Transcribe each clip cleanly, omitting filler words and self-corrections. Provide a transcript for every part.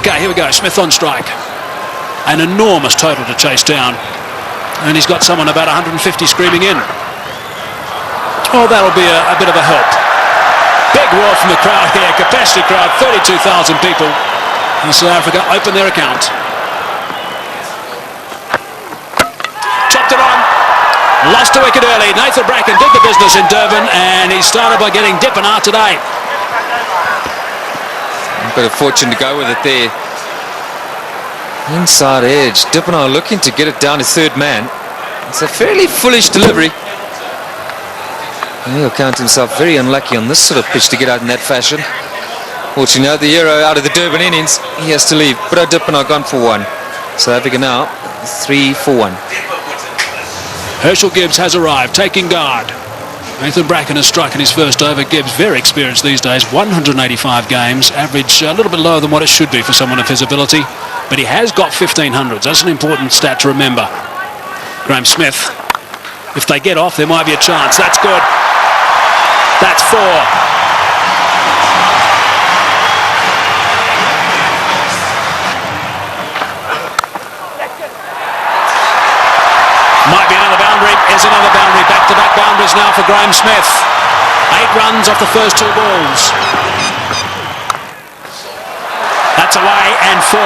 Okay, here we go. Smith on strike. An enormous total to chase down. And he's got someone about 150 screaming in. Oh, that'll be a bit of a help. Big roar from the crowd here. Capacity crowd, 32,000 people. And South Africa open their account. Chopped it on. Lost a wicket early. Nathan Bracken did the business in Durban, and he started by getting Dippenaar today. A bit of fortune to go with it there. Inside edge. Dippenaar looking to get it down to third man. It's a fairly foolish delivery. And he'll count himself very unlucky on this sort of pitch to get out in that fashion. Fortunately, the hero out of the Durban innings, he has to leave. But Dippenaar gone for one. South Africa now 3 for 1. Herschel Gibbs has arrived, taking guard. Nathan Bracken has struck in his first over. Gibbs, very experienced these days, 185 games, average a little bit lower than what it should be for someone of his ability, but he has got 1500s. That's an important stat to remember. Graham Smith, if they get off, there might be a chance. That's good. That's 4. Might be another boundary. Is another boundary. Back-to-back boundaries now for Graham Smith. 8 runs off the first 2 balls. That's away and 4.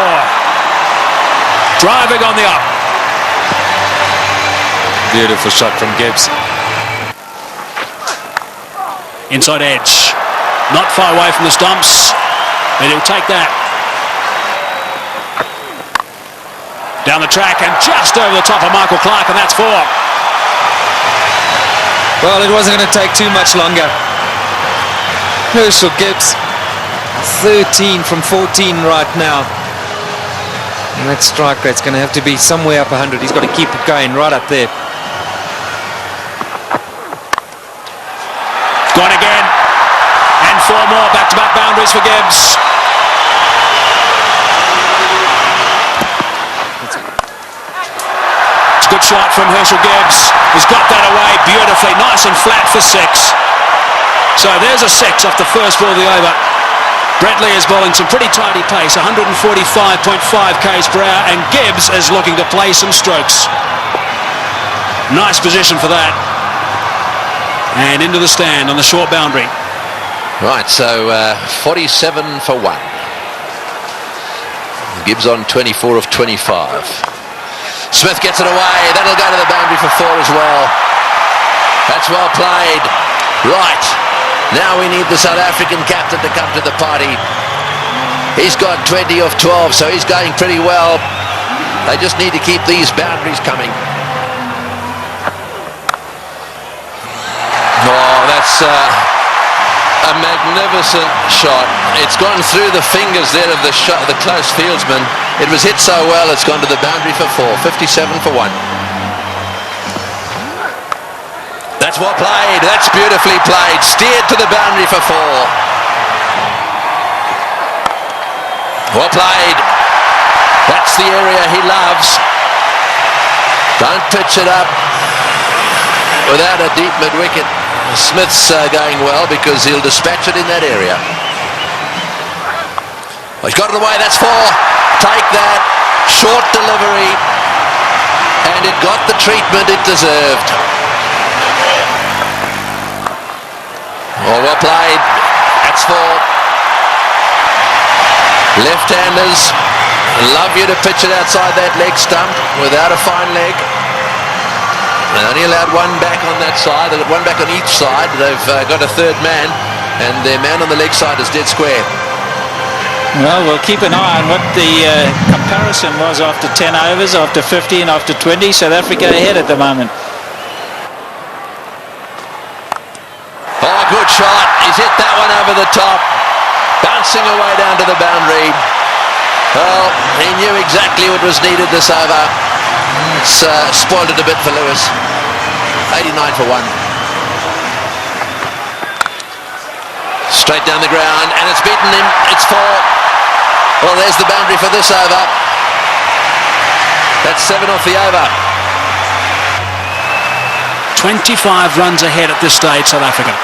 Driving on the up. Beautiful shot from Gibbs. Inside edge. Not far away from the stumps. And he'll take that. Down the track and just over the top of Michael Clark, and that's 4. Well, it wasn't going to take too much longer. Herschel Gibbs, 13 from 14 right now. And that strike rate's going to have to be somewhere up 100. He's got to keep it going right up there. Gone again. And 4 more back-to-back boundaries for Gibbs. Good shot from Herschel Gibbs. He's got that away beautifully, nice and flat for 6. So there's a 6 off the first ball of the over. Brett Lee is bowling some pretty tidy pace, 145.5 k's per hour, and Gibbs is looking to play some strokes. Nice position for that. And into the stand on the short boundary. Right, so 47 for 1. Gibbs on 24 of 25. Smith gets it away. That'll go to the boundary for 4 as well. That's well played. Right. Now we need the South African captain to come to the party. He's got 20 of 12, so he's going pretty well. They just need to keep these boundaries coming. Oh, that's a magnificent shot. It's gone through the fingers there of the close fieldsman. It was hit so well, it's gone to the boundary for 4. 57 for 1. That's well played. That's beautifully played. Steered to the boundary for 4. Well played. That's the area he loves. Don't pitch it up without a deep mid-wicket. Smith's going well because he'll dispatch it in that area. Oh, he's got it away. That's 4. Take that. Short delivery. And it got the treatment it deserved. Oh, well played. That's 4. Left-handers love you to pitch it outside that leg stump without a fine leg. They only allowed 1 back on that side. They've got 1 back on each side. They've got a third man, and their man on the leg side is dead square. Well, we'll keep an eye on what the comparison was after 10 overs, after 50 and after 20. South Africa ahead at the moment. Oh, good shot. He's hit that one over the top. Bouncing away down to the boundary. Well, he knew exactly what was needed this over. It's spoiled it a bit for Lewis. 89 for 1. Straight down the ground, and it's beaten him. It's 4. Well, there's the boundary for this over. That's 7 off the over. 25 runs ahead at this stage, South Africa.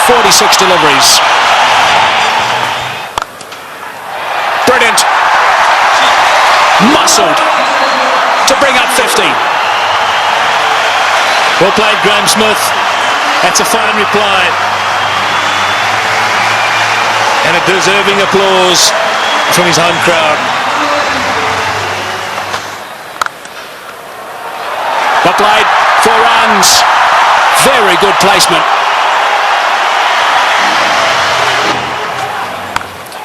46 deliveries. Brilliant. Muscled to bring up 50. Well played, Graham Smith. That's a fine reply. And a deserving applause from his home crowd. Well played, 4 runs. Very good placement.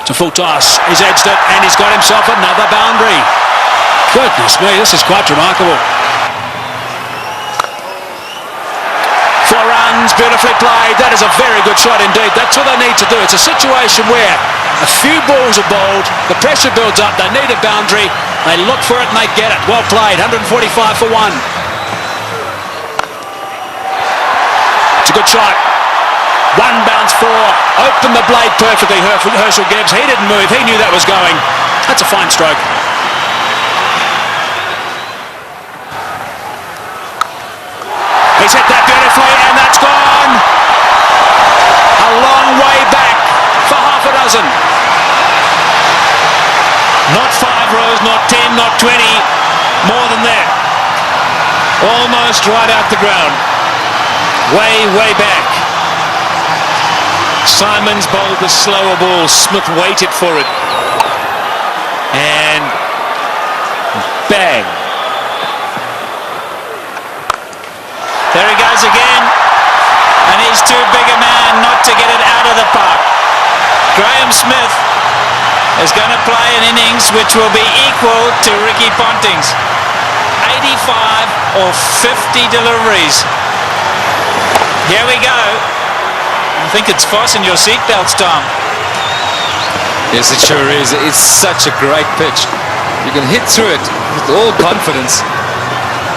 To full toss, he's edged it and he's got himself another boundary. Goodness me, this is quite remarkable. 4 runs, beautifully played. That is a very good shot indeed. That's all they need to do. It's a situation where a few balls are bowled, the pressure builds up, they need a boundary, they look for it and they get it. Well played, 145 for 1. It's a good shot. 1 bounce 4. Opened the blade perfectly, Herschel Gibbs. He didn't move. He knew that was going. That's a fine stroke. He's hit that beautifully and that's gone. A long way back for half a dozen. Not 5 rows, not 10, not 20. More than that. Almost right out the ground. Way, way back. Simons bowled the slower ball. Smith waited for it. And bang. There he goes again. And he's too big a man not to get it out of the park. Graham Smith is going to play an innings which will be equal to Ricky Ponting's. 85 or 50 deliveries. Here we go. I think it's fasten your seatbelts, Tom. Yes, it sure is. It's such a great pitch. You can hit through it with all confidence.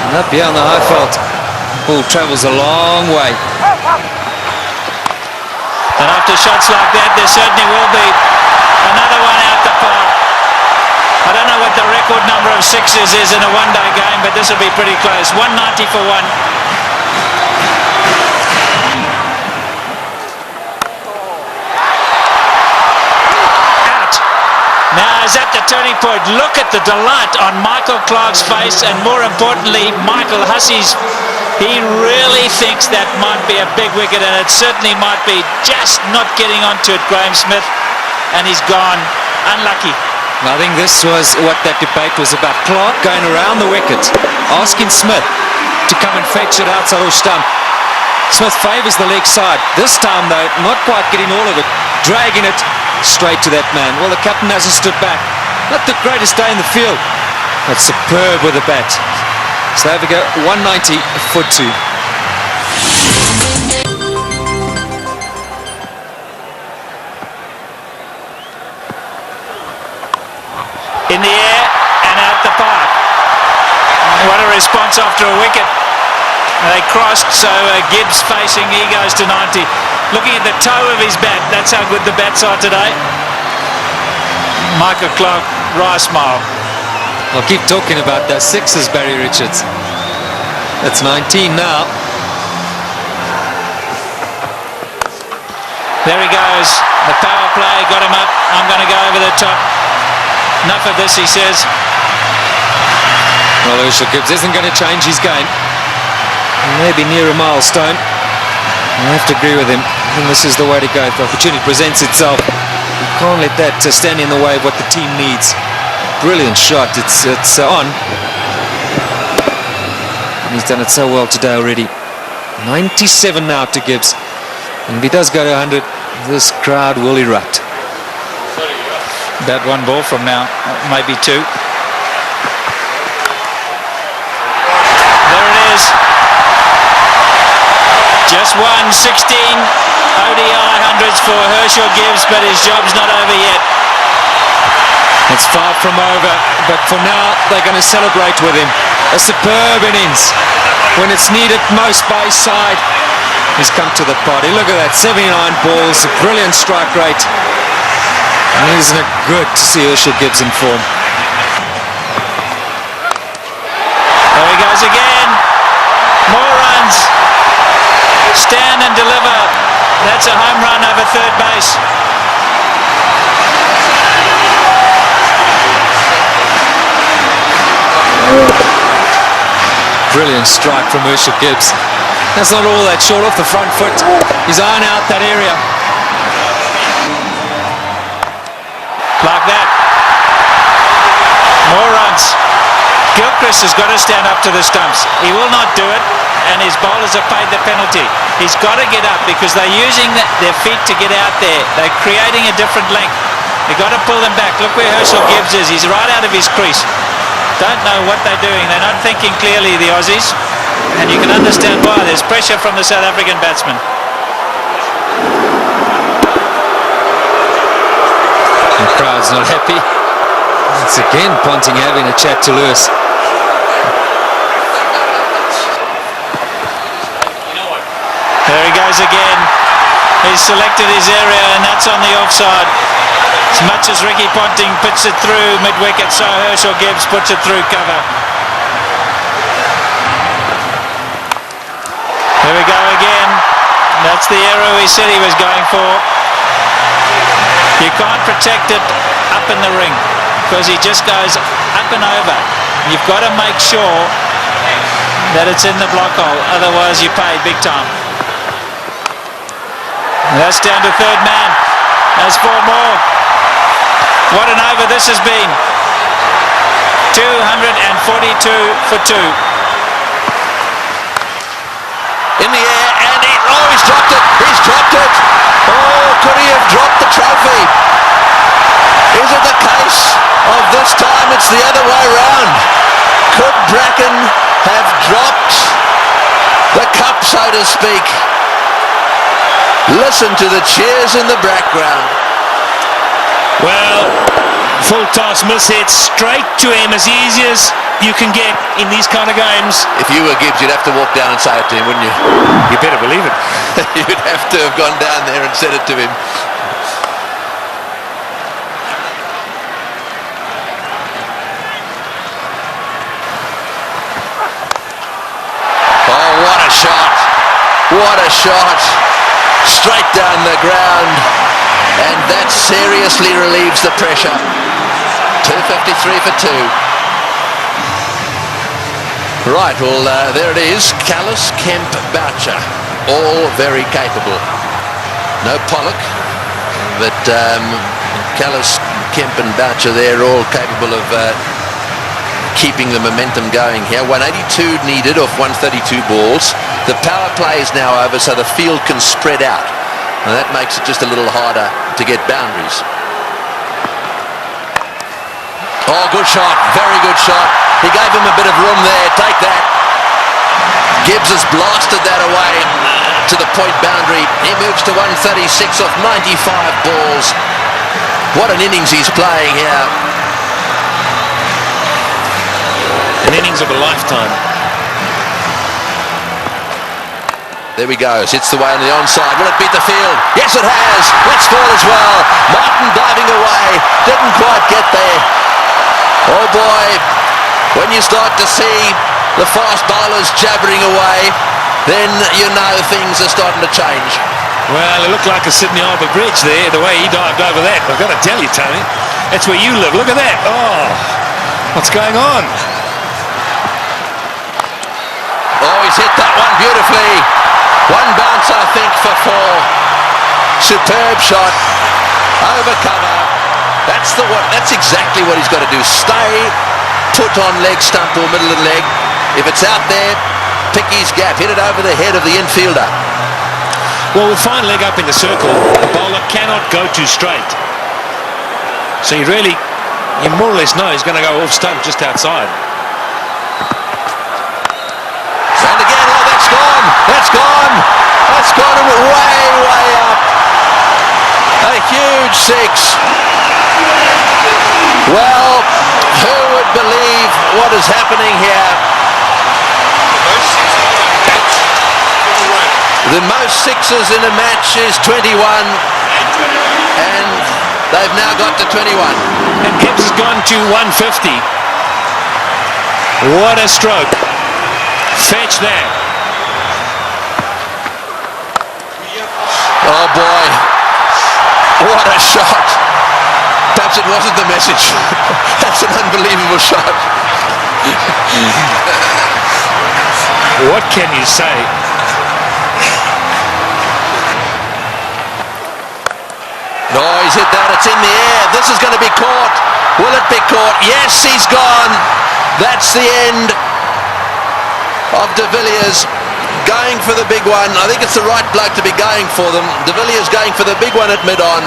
And up here on the high fault, ball travels a long way. And after shots like that, there certainly will be another one out the park. I don't know what the record number of sixes is in a one-day game, but this will be pretty close. 190 for 1. Now is at the turning point. Look at the delight on Michael Clarke's face, and more importantly, Michael Hussey's. He really thinks that might be a big wicket, and it certainly might be. Just not getting onto it, Graham Smith, and he's gone. Unlucky. I think this was what that debate was about. Clarke going around the wicket, asking Smith to come and fetch it outside of stump. Smith favours the leg side. This time, though, not quite getting all of it, dragging it straight to that man. Well, the captain hasn't stood back. Not the greatest day in the field, but superb with the bat. So there we go, 190 for 2. In the air and out the park. What a response after a wicket. They crossed, so Gibbs facing, he goes to 90. Looking at the toe of his bat, that's how good the bats are today. Michael Clarke, wry smile. I'll keep talking about those sixes, Barry Richards. That's 19 now. There he goes. The power play got him up. I'm going to go over the top. Enough of this, he says. Well, Herschel Gibbs isn't going to change his game. Maybe near a milestone. I have to agree with him. And this is the way to go. If the opportunity presents itself, you can't let that stand in the way of what the team needs. Brilliant shot. It's on. And he's done it so well today already. 97 now to Gibbs. And if he does go to 100, this crowd will erupt. About 1 ball from now, maybe 2. There it is. Just 16 ODI hundreds for Herschel Gibbs, but his job's not over yet. It's far from over, but for now they're going to celebrate with him. A superb innings. When it's needed most by his side, he's come to the party. Look at that, 79 balls, a brilliant strike rate. And isn't it good to see Herschel Gibbs in form? There he goes again. More runs. Stand and deliver. That's a home pace. Brilliant strike from Herschel Gibbs. That's not all that short off the front foot. He's eyeing out that area. Like that. More runs. Gilchrist has got to stand up to the stumps. He will not do it, and his bowlers have paid the penalty. He's got to get up because they're using their feet to get out there. They're creating a different length. They've got to pull them back. Look where Herschel Gibbs is. He's right out of his crease. Don't know what they're doing. They're not thinking clearly, the Aussies. And you can understand why. There's pressure from the South African batsman. The crowd's not happy. It's again Ponting having a chat to Lewis. There he goes again. He's selected his area, and that's on the offside. As much as Ricky Ponting puts it through mid-wicket, so Herschel Gibbs puts it through cover. Here we go again. That's the arrow he said he was going for. You can't protect it up in the ring because he just goes up and over. You've got to make sure that it's in the block hole, otherwise you pay big time. And that's down to third man. There's 4 more. What an over this has been. 242 for 2. In the air, and he's dropped it. He's dropped it. Oh, could he have dropped the trophy? Is it the case of this time it's the other way round? Could Bracken have dropped the cup, so to speak? Listen to the cheers in the background. Well, full toss, miss hit, straight to him, as easy as you can get in these kind of games. If you were Gibbs, you'd have to walk down and say it to him, wouldn't you? You better believe it. You'd have to have gone down there and said it to him. Oh, what a shot. What a shot. Straight down the ground. And that seriously relieves the pressure. 253 for 2. Right, well, there it is. Kallis, Kemp, Boucher, all very capable. No Pollock, but Kallis, Kemp and Boucher, they're all capable of keeping the momentum going here. 182 needed off 132 balls. The power play is now over, so the field can spread out. And that makes it just a little harder to get boundaries. Oh, good shot. Very good shot. He gave him a bit of room there. Take that. Gibbs has blasted that away to the point boundary. He moves to 136 off 95 balls. What an innings he's playing here. An innings of a lifetime. There we go. Hits the way on the onside. Will it beat the field? Yes, it has. Let's score as well. Martin diving away. Didn't quite get there. Oh boy. When you start to see the fast bowlers jabbering away, then you know things are starting to change. Well, it looked like a Sydney Harbour Bridge there, the way he dived over that. I've got to tell you, Tony, that's where you live. Look at that. Oh, what's going on? Oh, he's hit that one beautifully. One bounce, I think, for 4. Superb shot. Over cover. That's exactly what he's got to do. Stay put on leg stump or middle of the leg. If it's out there, pick his gap. Hit it over the head of the infielder. Well, with fine leg up in the circle, the bowler cannot go too straight. So you more or less know he's going to go off stump just outside. And again, oh, that's gone. That's gone. That's gone and way, way up. A huge 6. Well, who would believe what is happening here? The most 6s in a match is 21, and they've now got to 21. And Gibbs has gone to 150. What a stroke. Fetch that. Oh boy. What a shot. Perhaps it wasn't the message. That's an unbelievable shot. What can you say? No, he's hit that. It's in the air. This is going to be caught. Will it be caught? Yes, he's gone. That's the end of De Villiers going for the big one. I think it's the right bloke to be going for them. De Villiers going for the big one at mid-on.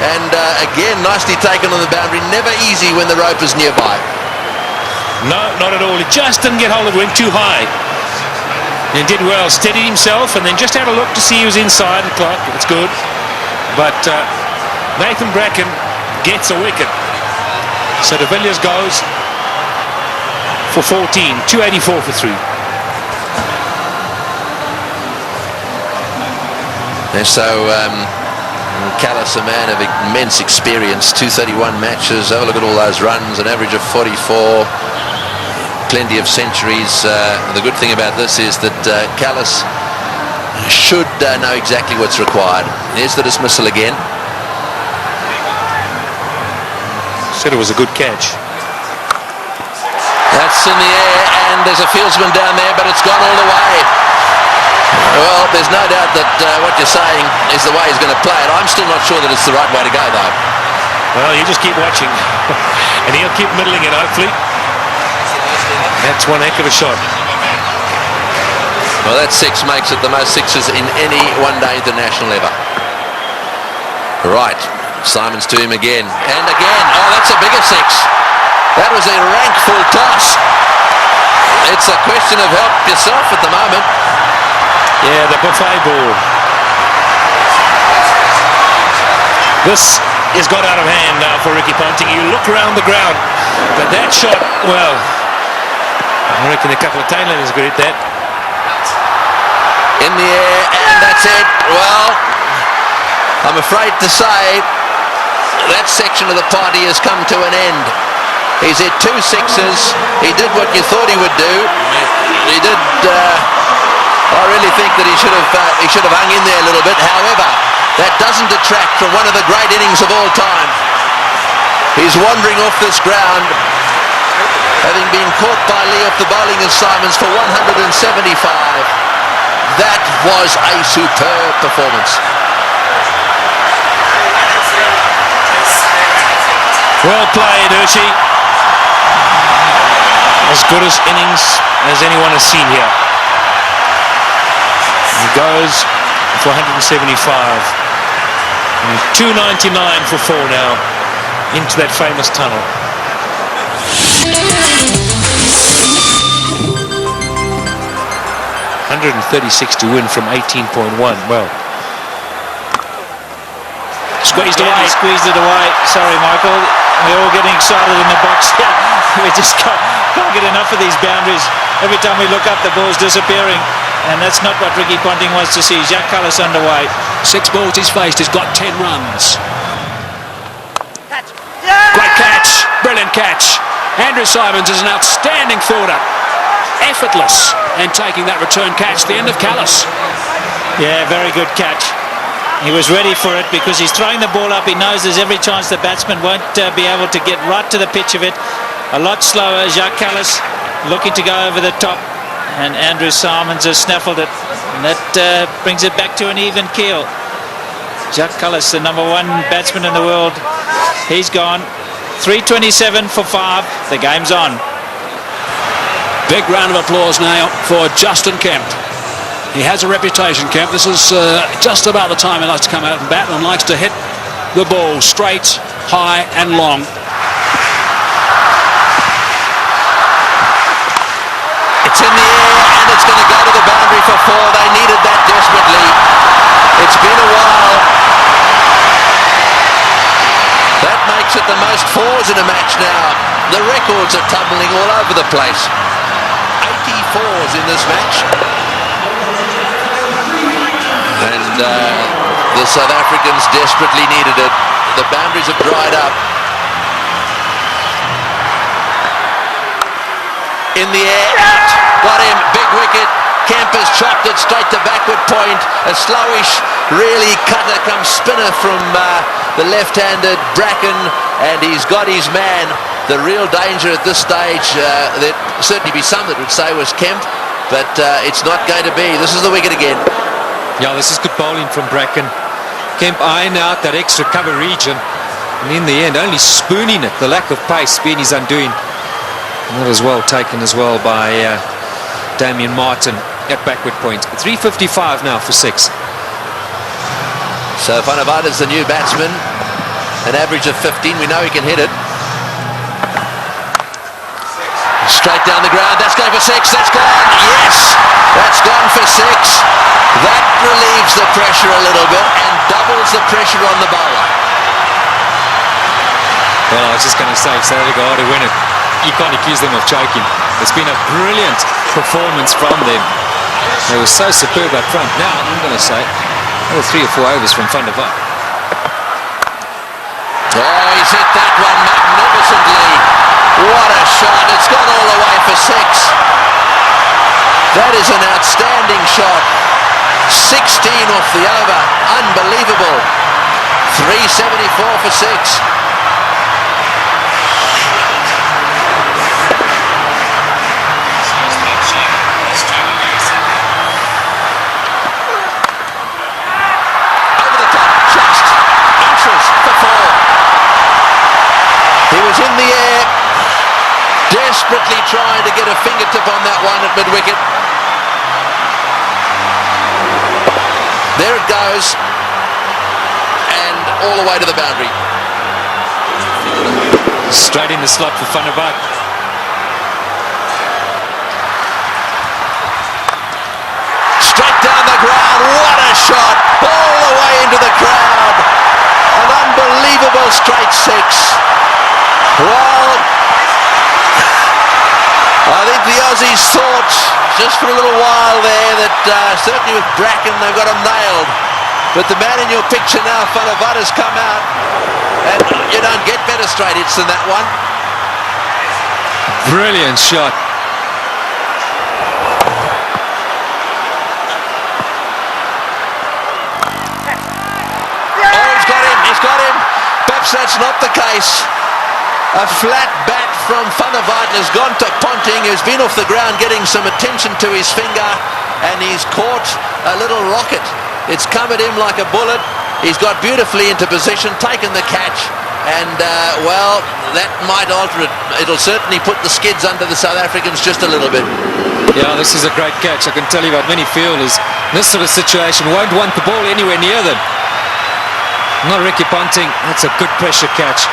And again, nicely taken on the boundary. Never easy when the rope is nearby. No, not at all. He just didn't get hold of it. Went too high. And did well. Steadied himself and then just had a look to see he was inside the clock. It's good. But Nathan Bracken gets a wicket. So De Villiers goes for 14. 284 for 3. And so Callis, a man of immense experience, 231 matches. Have a look at all those runs, an average of 44. Plenty of centuries. The good thing about this is that Callis should know exactly what's required. Here's the dismissal again. Said it was a good catch. That's in the air, and there's a fieldsman down there, but it's gone all the way. Well, there's no doubt that what you're saying is the way he's going to play it. I'm still not sure that it's the right way to go, though. Well, you just keep watching. And he'll keep middling it, hopefully. That's one heck of a shot. Well, that six makes it the most sixes in any one-day international ever. Right, Simons to him again. And again. Oh, that's a bigger six. That was a rank full toss. It's a question of help yourself at the moment. Yeah, the buffet ball. This has got out of hand now for Ricky Ponting. You look around the ground, but that shot, well, I reckon a couple of tailenders could hit that. In the air, and that's it. Well, I'm afraid to say that section of the party has come to an end. He's hit 2 sixes. He did what you thought he would do. He did. I really think that he should have hung in there a little bit. However, that doesn't detract from one of the great innings of all time. He's wandering off this ground, having been caught by Lee off the bowling of Simons for 175. That was a superb performance. Well played, Hershey. As good as innings as anyone has seen here. He goes for 175. And 299 for 4 now into that famous tunnel. 136 to win from 18.1. Well, Squeezed away. He squeezed it away. Sorry, Michael. We're all getting excited in the box here. We just can't get enough of these boundaries. Every time we look up, the ball's disappearing. And that's not what Ricky Ponting wants to see. Jacques Kallis underway. 6 balls he's faced. He's got 10 runs. Great catch. Brilliant catch. Andrew Simons is an outstanding fielder. Effortless. And taking that return catch. The end of Kallis. Yeah, very good catch. He was ready for it because he's throwing the ball up. He knows there's every chance the batsman won't be able to get right to the pitch of it. A lot slower. Jacques Kallis looking to go over the top. And Andrew Simons has snaffled it. And that brings it back to an even keel. Jacques Kallis, the #1 batsman in the world. He's gone. 327 for 5. The game's on. Big round of applause now for Justin Kemp. He has a reputation, Kemp. This is just about the time he likes to come out and bat and likes to hit the ball straight, high and long. It's in the air and it's going to go to the boundary for 4. They needed that desperately. It's been a while. That makes it the most 4s in a match now. The records are tumbling all over the place. 84s in this match. And the South Africans desperately needed it. The boundaries have dried up. In the air, out. Got him, big wicket. Kemp has chopped it straight to backward point. A slowish, really cutter come spinner from the left-handed Bracken, and he's got his man. The real danger at this stage, there'd certainly be some that would say was Kemp, but it's not going to be. This is the wicket again. Yeah, this is good bowling from Bracken. Kemp eyeing out that extra cover region, and in the end only spooning it. The lack of pace being his undoing. And that was well taken as well by Damien Martin at backward point. 3:55 now for 6. So Van der Vaart is the new batsman, an average of 15. We know he can hit it. Straight down the ground, that's going for 6, that's gone, yes, that's gone for 6. That relieves the pressure a little bit and doubles the pressure on the bowler. Well, I was just going to say, if South Africa are to win it, you can't accuse them of choking. It's been a brilliant performance from them. They were so superb up front. Now, I'm going to say, another 3 or 4 overs from Van der Vaart. Oh, he's hit that one magnificently. What a shot. It's gone all the way for 6. That is an outstanding shot. 16 off the over. Unbelievable. 374 for 6. Over the top. Just inches for 4. He was in the air, desperately trying to get a fingertip on that one at mid-wicket. There it goes, and all the way to the boundary. Straight in the slot for Van der Vaart. Straight down the ground, what a shot, all the way into the crowd. An unbelievable straight 6. Well, I think the Aussies thought just for a little while there that certainly with Bracken they've got him nailed. But the man in your picture now, Van der Vaart, has come out, and you don't get better straight hits than that one. Brilliant shot. Oh, he's got him. Perhaps that's not the case. A flat bat from Van der Vaart has gone to Ponting, who's been off the ground getting some attention to his finger, and he's caught a little rocket. It's come at him like a bullet. He's got beautifully into position, taken the catch, and well, that might alter it. It'll certainly put the skids under the South Africans just a little bit. Yeah, this is a great catch. I can tell you about many fielders in this sort of situation won't want the ball anywhere near them. Not Ricky Ponting. That's a good pressure catch.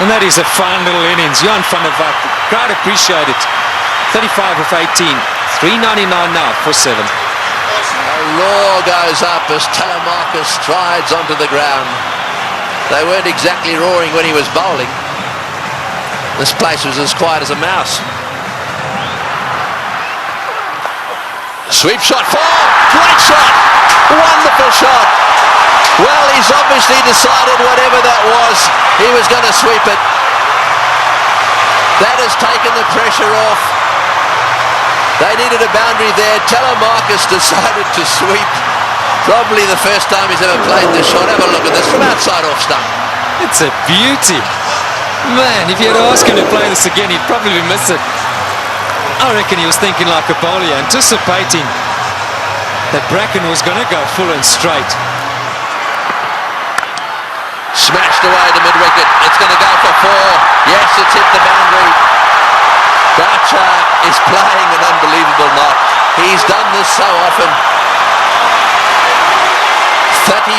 And that is a fine little innings. Johan van der Vaart, crowd appreciate it. 35 of 18. 399 now for 7. A roar goes up as Telemarcus strides onto the ground. They weren't exactly roaring when he was bowling. This place was as quiet as a mouse. Sweep shot, 4, great shot, wonderful shot. Well, he's obviously decided whatever that was, he was going to sweep it. That has taken the pressure off. They needed a boundary there. Telemarcus decided to sweep. Probably the first time he's ever played this shot. Have a look at this from outside off stump. It's a beauty. Man, if you had asked him to play this again, he'd probably miss it. I reckon he was thinking like a bowler, anticipating that Bracken was going to go full and straight. Smashed away to mid-wicket. It's going to go for 4. Yes, it's hit the boundary. Boucher is playing an unbelievable knock. He's done this so often. 35.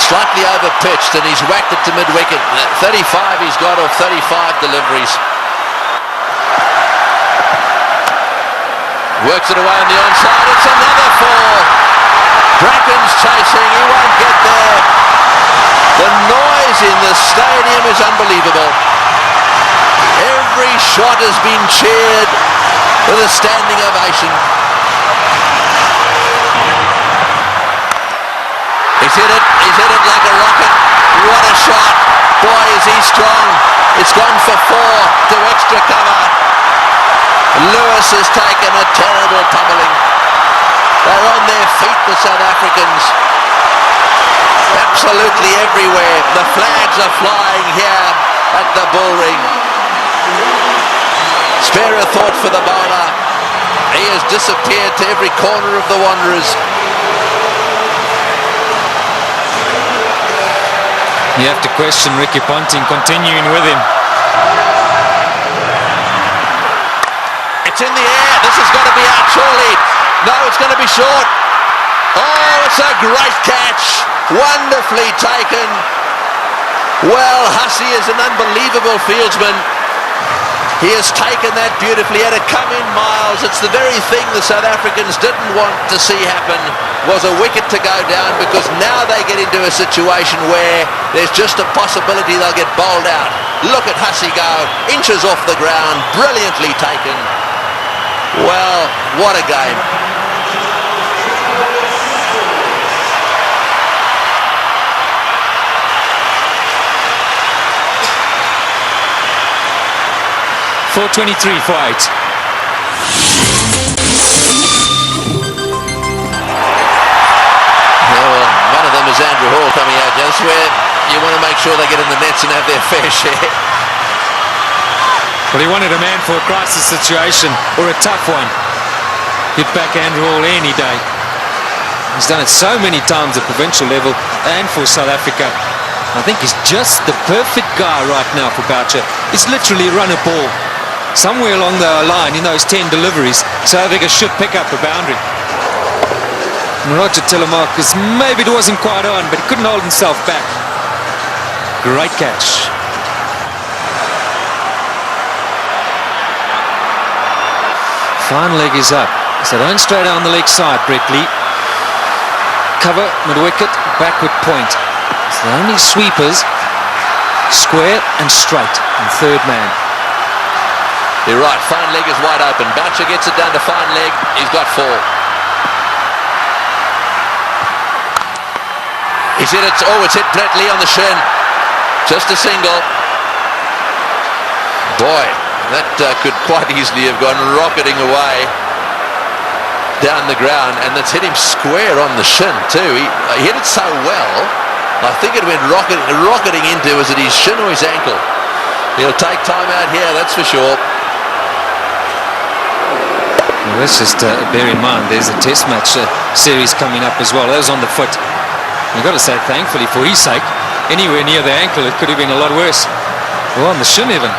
Slightly over-pitched, and he's whacked it to mid-wicket. 35 he's got off 35 deliveries. Works it away on the onside. It's another 4. Bracken's chasing. He won't get there. The noise in the stadium is unbelievable. Every shot has been cheered with a standing ovation. He's hit it like a rocket. What a shot. Boy, is he strong. It's gone for 4 to extra cover. Lewis has taken a terrible pummeling. They're on their feet, the South Africans. absolutely everywhere. The flags are flying here at the bullring. Spare a thought for the bowler. He has disappeared to every corner of the Wanderers. You have to question Ricky Ponting continuing with him. It's in the air. This has got to be out surely. No, it's going to be short. Oh, it's a great catch. Wonderfully taken. Well, Hussey is an unbelievable fieldsman. He has taken that beautifully. Had it come in miles, it's the very thing the South Africans didn't want to see happen, was a wicket to go down, because now they get into a situation where there's just a possibility they'll get bowled out. Look at Hussey go, inches off the ground, brilliantly taken. Well, what a game. .423 for 8. Well, one of them is Andrew Hall coming out. That's where you want to make sure they get in the nets and have their fair share. Well, he wanted a man for a crisis situation, or a tough one. He'd back Andrew Hall any day. He's done it so many times at provincial level and for South Africa. I think he's just the perfect guy right now for Boucher. He's literally run a ball. Somewhere along the line in those 10 deliveries, South Africa should pick up a boundary. And Roger Telemarcus, maybe it wasn't quite on, but he couldn't hold himself back. Great catch. Fine leg is up. So don't straight down the leg side, Brett Lee. Cover, mid-wicket, backward point. So the only sweepers, square and straight, and third man. You're right, fine leg is wide open. Boucher gets it down to fine leg. He's got 4. He's hit it. Oh, it's hit Brett Lee on the shin. Just a single. Boy, that could quite easily have gone rocketing away down the ground, and that's hit him square on the shin too. He hit it so well, I think it went rocketing into, was it his shin or his ankle? He'll take time out here, that's for sure. Well, let's just bear in mind there's a test match series coming up as well. That was on the foot. You've got to say thankfully for his sake, anywhere near the ankle it could have been a lot worse. Well, on the shin even.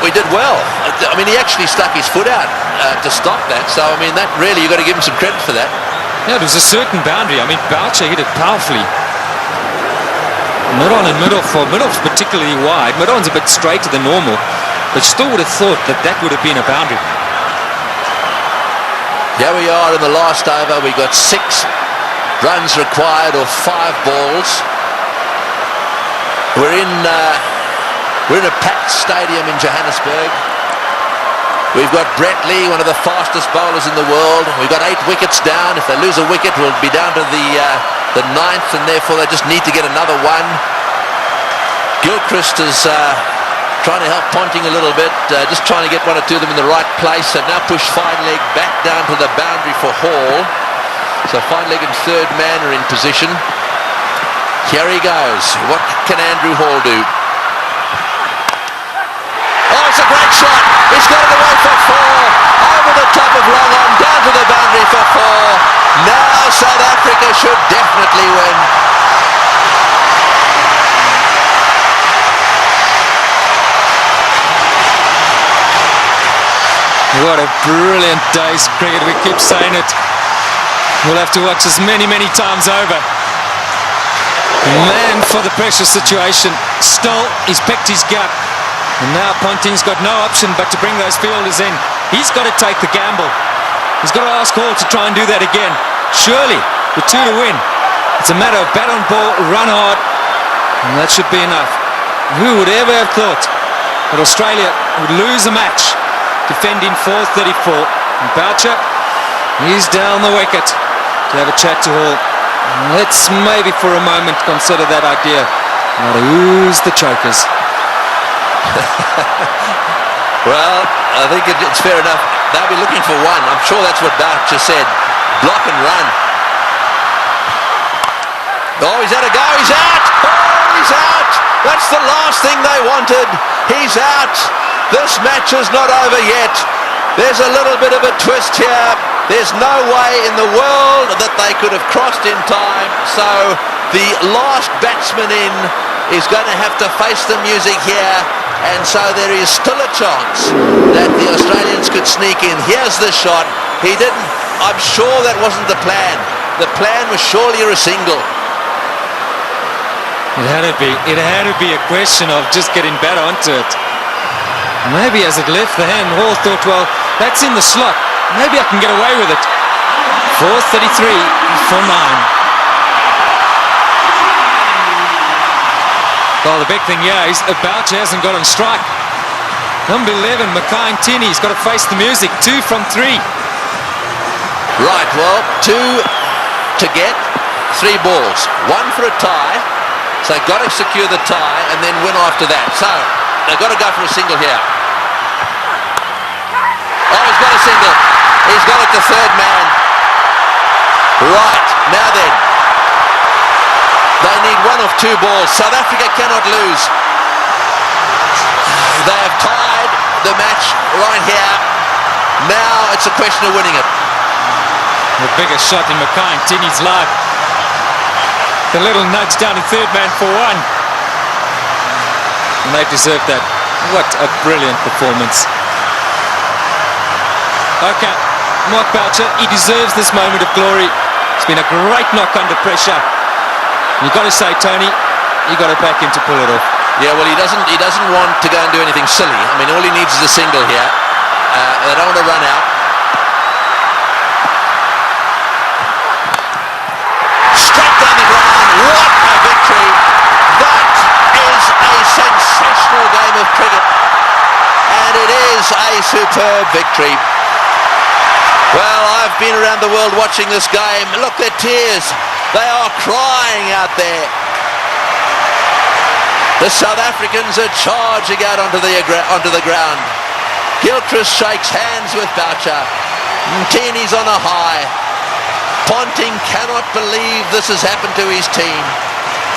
We did well. I mean, he actually stuck his foot out to stop that. So, I mean, that really, you've got to give him some credit for that. Yeah, it was a certain boundary. I mean, Boucher hit it powerfully. Mid-on and mid-off. Well, mid-off's particularly wide. Mid-on's a bit straighter than normal. But still would have thought that that would have been a boundary. Here we are in the last over. We got 6 runs required, or 5 balls. We're in a packed stadium in Johannesburg. We've got Brett Lee, one of the fastest bowlers in the world. We've got 8 wickets down. If they lose a wicket, we'll be down to the 9th, and therefore they just need to get another one. Gilchrist is trying to help Ponting a little bit, just trying to get 1 or 2 of them in the right place. They've now pushed fine leg back down to the boundary for Hall. So fine leg and third man are in position. Here he goes. What can Andrew Hall do? Oh, it's a great shot. He's got it away for 4. Over the top of long on, down to the boundary for 4. Now South Africa should definitely win. What a brilliant day's cricket. We keep saying it. We'll have to watch this many, many times over. Man for the pressure situation. Still, he's picked his gap. And now Ponting's got no option but to bring those fielders in. He's got to take the gamble. He's got to ask Hall to try and do that again. Surely, with 2 to win, it's a matter of bat on ball, run hard, and that should be enough. Who would ever have thought that Australia would lose a match defending 434? And Boucher, he's down the wicket to have a chat to Hall. Let's maybe for a moment consider that idea. Now to ooze the chokers. Well, I think it's fair enough. They'll be looking for 1. I'm sure that's what Boucher said. Block and run. Oh, he's had a go. He's out. Oh, he's out. That's the last thing they wanted. He's out. This match is not over yet. There's a little bit of a twist here. There's no way in the world that they could have crossed in time. So the last batsman in is going to have to face the music here. And so there is still a chance that the Australians could sneak in. Here's the shot. He didn't. I'm sure that wasn't the plan. The plan was surely a single. It had to be a question of just getting back onto it. Maybe as it left the hand, Hall thought, well, that's in the slot. Maybe I can get away with it. 4:33 for 9. Well, the big thing here is Boucher hasn't got on strike. Number 11, Mackay-Ntini's got to face the music. 2 from 3. Right, well, 2 to get, 3 balls. 1 for a tie. So they've got to secure the tie and then win after that. So they've got to go for a single here. Oh, he's got a single. He's got it to third man. Right, now then. They need 1 of 2 balls. South Africa cannot lose. They have tied the match right here. Now it's a question of winning it. The biggest shot in Mackay-Ntini's life. The little nudge down to third man for 1. And they deserve that. What a brilliant performance. Okay, Mark Boucher, he deserves this moment of glory. It's been a great knock under pressure. You've got to say, Tony, you've got to back him to pull it off. Yeah, well, he doesn't want to go and do anything silly. I mean, all he needs is a single here. They don't want to run out. Straight down the ground. What a victory. That is a sensational game of cricket. And it is a superb victory. Well, I've been around the world watching this game. Look, their tears. They are crying out there. The South Africans are charging out onto the ground. Gilchrist shakes hands with Boucher. Ntini's on a high. Ponting cannot believe this has happened to his team.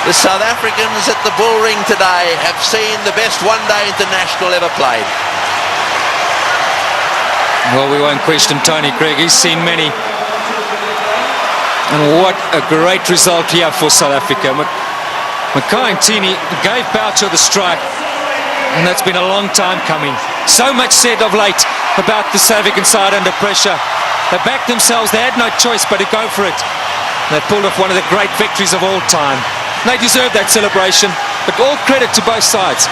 The South Africans at the Bull Ring today have seen the best one-day international ever played. Well, we won't question Tony Craig. He's seen many. And what a great result here for South Africa. Mackay-Ntini gave Boucher the strike, and that's been a long time coming. So much said of late about the South African side under pressure. They backed themselves, they had no choice but to go for it. They pulled off one of the great victories of all time. They deserve that celebration, but all credit to both sides.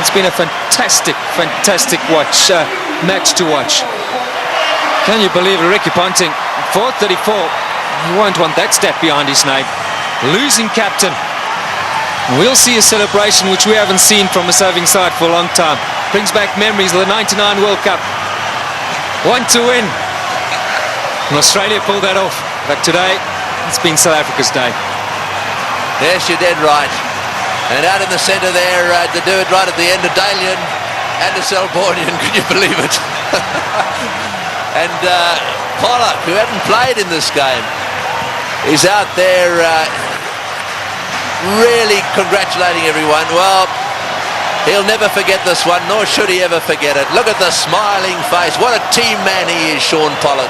It's been a fantastic match to watch. Can you believe it? Ricky Ponting, 4:34. You won't want that stat behind his name. Losing captain. We'll see a celebration which we haven't seen from a serving side for a long time. Brings back memories of the 99 World Cup. 1 to win. And Australia pulled that off. But today, it's been South Africa's day. Yes, you're dead right. And out in the centre there, to do it right at the end of Dalian and the Selbornian, can you believe it? And Pollock, who hadn't played in this game, is out there really congratulating everyone. Well, he'll never forget this one, nor should he ever forget it. Look at the smiling face. What a team man he is, Shaun Pollock.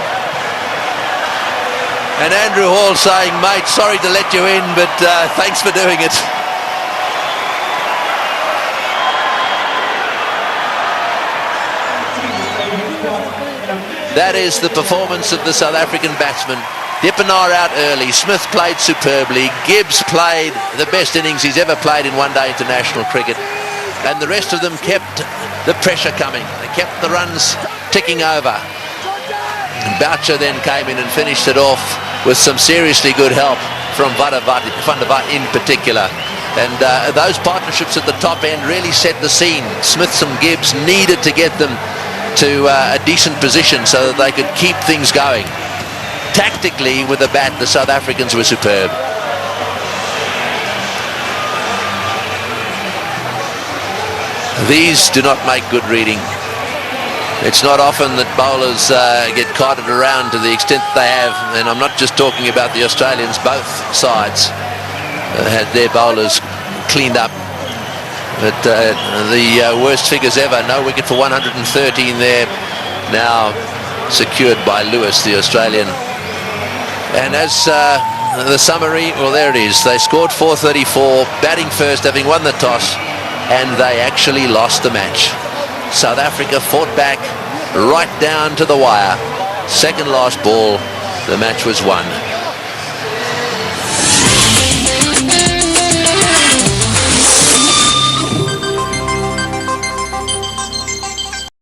And Andrew Hall saying, mate, sorry to let you in, but thanks for doing it. That is the performance of the South African batsmen. Dippenaar out early. Smith played superbly. Gibbs played the best innings he's ever played in one-day international cricket. And the rest of them kept the pressure coming. They kept the runs ticking over. And Boucher then came in and finished it off with some seriously good help from Van der Vaart in particular. And those partnerships at the top end really set the scene. Smith and Gibbs needed to get them to a decent position so that they could keep things going. Tactically, with the bat, the South Africans were superb. These do not make good reading. It's not often that bowlers get carted around to the extent they have, and I'm not just talking about the Australians, both sides. had their bowlers cleaned up. But the worst figures ever. No wicket for 113 there. Now secured by Lewis, the Australian. And as the summary, well, there it is. They scored 434, batting first, having won the toss, and they actually lost the match. South Africa fought back right down to the wire. Second last ball, the match was won.